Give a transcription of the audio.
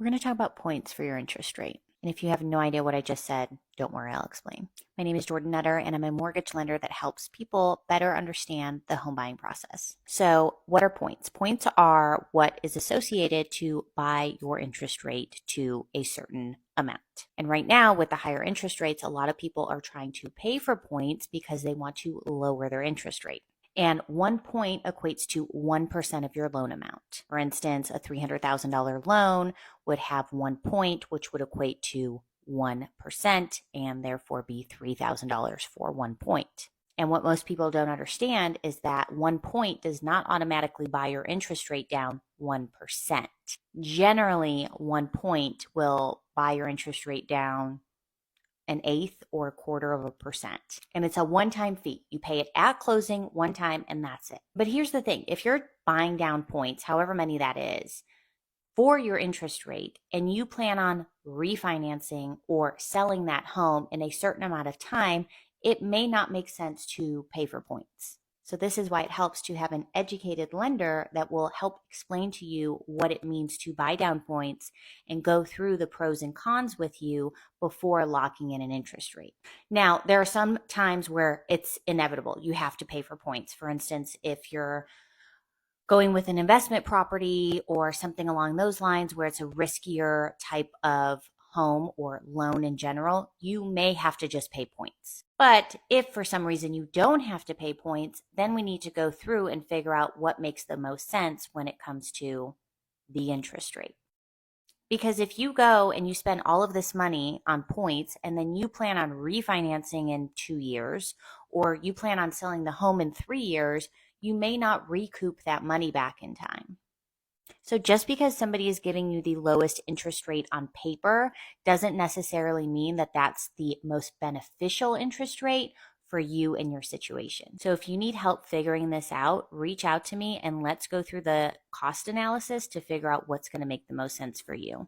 We're going to talk about points for your interest rate. And if you have no idea what I just said, don't worry, I'll explain. My name is Jordan Nutter, and I'm a mortgage lender that helps people better understand the home buying process. So, what are points? Points are what is associated to buy your interest rate to a certain amount. And right now, with the higher interest rates, a lot of people are trying to pay for points because they want to lower their interest rate. And 1 point equates to 1% of your loan amount. For instance, a $300,000 loan would have 1 point, which would equate to 1% and therefore be $3,000 for 1 point. And what most people don't understand is that 1 point does not automatically buy your interest rate down 1%. Generally, 1 point will buy your interest rate down an eighth or a quarter of a percent. And it's a one-time fee. You pay it at closing one time and that's it. But here's the thing. If you're buying down points, however many that is, for your interest rate, and you plan on refinancing or selling that home in a certain amount of time, it may not make sense to pay for points. So this is why it helps to have an educated lender that will help explain to you what it means to buy down points and go through the pros and cons with you before locking in an interest rate. Now, there are some times where it's inevitable. You have to pay for points. For instance, if you're going with an investment property or something along those lines where it's a riskier type of home or loan in general, you may have to just pay points. But if for some reason you don't have to pay points, then we need to go through and figure out what makes the most sense when it comes to the interest rate. Because if you go and you spend all of this money on points and then you plan on refinancing in 2 years, or you plan on selling the home in 3 years, you may not recoup that money back in time. So just because somebody is giving you the lowest interest rate on paper doesn't necessarily mean that that's the most beneficial interest rate for you and your situation. So if you need help figuring this out, reach out to me and let's go through the cost analysis to figure out what's going to make the most sense for you.